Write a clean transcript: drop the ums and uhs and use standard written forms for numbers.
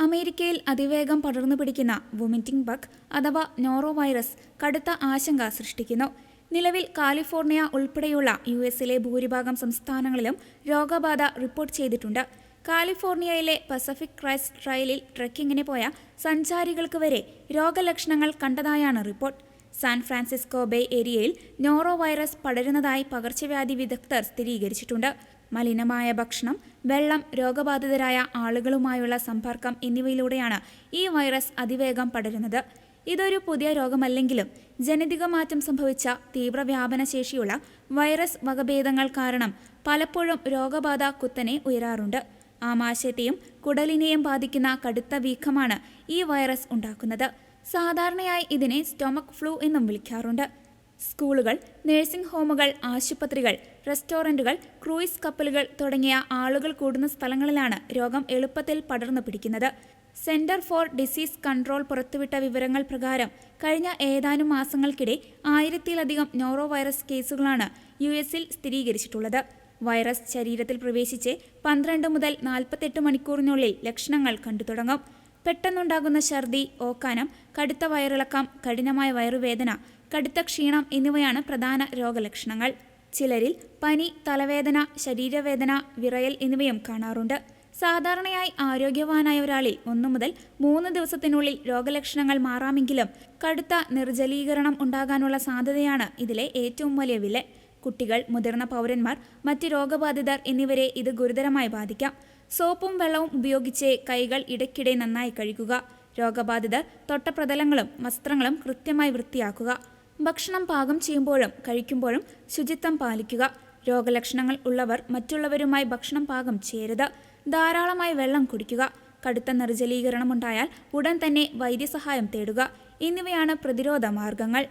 അമേരിക്കയിൽ അതിവേഗം പടർന്നു പിടിക്കുന്ന വൊമിറ്റിംഗ് ബഗ് അഥവാ നോറോ വൈറസ് കടുത്ത ആശങ്ക സൃഷ്ടിക്കുന്നു. നിലവിൽ കാലിഫോർണിയ ഉൾപ്പെടെയുള്ള യുഎസിലെ ഭൂരിഭാഗം സംസ്ഥാനങ്ങളിലും രോഗബാധ റിപ്പോർട്ട് ചെയ്തിട്ടുണ്ട്. കാലിഫോർണിയയിലെ പസഫിക് ക്രൈസ്റ്റ് ട്രയലിൽ ട്രെക്കിങ്ങിന് പോയ സഞ്ചാരികൾക്ക് വരെ രോഗലക്ഷണങ്ങൾ കണ്ടതായാണ് റിപ്പോർട്ട്. സാൻ ഫ്രാൻസിസ്കോ ബേ ഏരിയയിൽ നോറോ വൈറസ് പടരുന്നതായി പകർച്ചവ്യാധി വിദഗ്ധർ സ്ഥിരീകരിച്ചിട്ടുണ്ട്. മലിനമായ ഭക്ഷണം, വെള്ളം, രോഗബാധിതരായ ആളുകളുമായുള്ള സമ്പർക്കം എന്നിവയിലൂടെയാണ് ഈ വൈറസ് അതിവേഗം പടരുന്നത്. ഇതൊരു പുതിയ രോഗമല്ലെങ്കിലും ജനിതക മാറ്റം സംഭവിച്ച തീവ്രവ്യാപന ശേഷിയുള്ള വൈറസ് വകഭേദങ്ങൾ കാരണം പലപ്പോഴും രോഗബാധ കുത്തനെ ഉയരാറുണ്ട്. ആമാശയത്തെയും കുടലിനെയും ബാധിക്കുന്ന കടുത്ത വീക്കമാണ് ഈ വൈറസ് ഉണ്ടാക്കുന്നത്. സാധാരണയായി ഇതിനെ സ്റ്റൊമക് ഫ്ലൂ എന്നും വിളിക്കാറുണ്ട്. സ്കൂളുകൾ, നഴ്സിംഗ് ഹോമുകൾ, ആശുപത്രികൾ, റെസ്റ്റോറന്റുകൾ, ക്രൂയിസ് കപ്പലുകൾ തുടങ്ങിയ ആളുകൾ കൂടുന്ന സ്ഥലങ്ങളിലാണ് രോഗം എളുപ്പത്തിൽ പടർന്നു പിടിക്കുന്നത്. സെന്റർ ഫോർ ഡിസീസ് കൺട്രോൾ പുറത്തുവിട്ട വിവരങ്ങൾ പ്രകാരം കഴിഞ്ഞ ഏതാനും മാസങ്ങൾക്കിടെ 1000-ലധികം നോറോ വൈറസ് കേസുകളാണ് യുഎസിൽ സ്ഥിരീകരിച്ചിട്ടുള്ളത്. വൈറസ് ശരീരത്തിൽ പ്രവേശിച്ച് 12 മുതൽ 48 മണിക്കൂറിനുള്ളിൽ ലക്ഷണങ്ങൾ കണ്ടു തുടങ്ങും. പെട്ടെന്നുണ്ടാകുന്ന ഛർദി, ഓക്കാനം, കടുത്ത വയറിളക്കം, കഠിനമായ വയറുവേദന, കടുത്ത ക്ഷീണം എന്നിവയാണ് പ്രധാന രോഗലക്ഷണങ്ങൾ. ചിലരിൽ പനി, തലവേദന, ശരീരവേദന, വിറയൽ എന്നിവയും കാണാറുണ്ട്. സാധാരണയായി ആരോഗ്യവാനായ ഒരാളിൽ 1 മുതൽ 3 ദിവസത്തിനുള്ളിൽ രോഗലക്ഷണങ്ങൾ മാറാമെങ്കിലും കടുത്ത നിർജ്ജലീകരണം ഉണ്ടാകാനുള്ള സാധ്യതയാണ് ഇതിലെ ഏറ്റവും വലിയ വില്ലൻ. കുട്ടികൾ, മുതിർന്ന പൗരന്മാർ, മറ്റ് രോഗബാധിതർ എന്നിവരെ ഇത് ഗുരുതരമായി ബാധിക്കാം. സോപ്പും വെള്ളവും ഉപയോഗിച്ച് കൈകൾ ഇടയ്ക്കിടെ നന്നായി കഴുകുക. രോഗബാധിതർ തൊട്ട പ്രതലങ്ങളും വസ്ത്രങ്ങളും കൃത്യമായി വൃത്തിയാക്കുക. ഭക്ഷണം പാകം ചെയ്യുമ്പോഴും കഴിക്കുമ്പോഴും ശുചിത്വം പാലിക്കുക. രോഗലക്ഷണങ്ങൾ ഉള്ളവർ മറ്റുള്ളവരുമായി ഭക്ഷണം പാകം ചെയ്യരുത്. ധാരാളമായി വെള്ളം കുടിക്കുക. കടുത്ത നിർജ്ജലീകരണം ഉണ്ടായാൽ ഉടൻ തന്നെ വൈദ്യസഹായം തേടുക എന്നിവയാണ് പ്രതിരോധ മാർഗങ്ങൾ.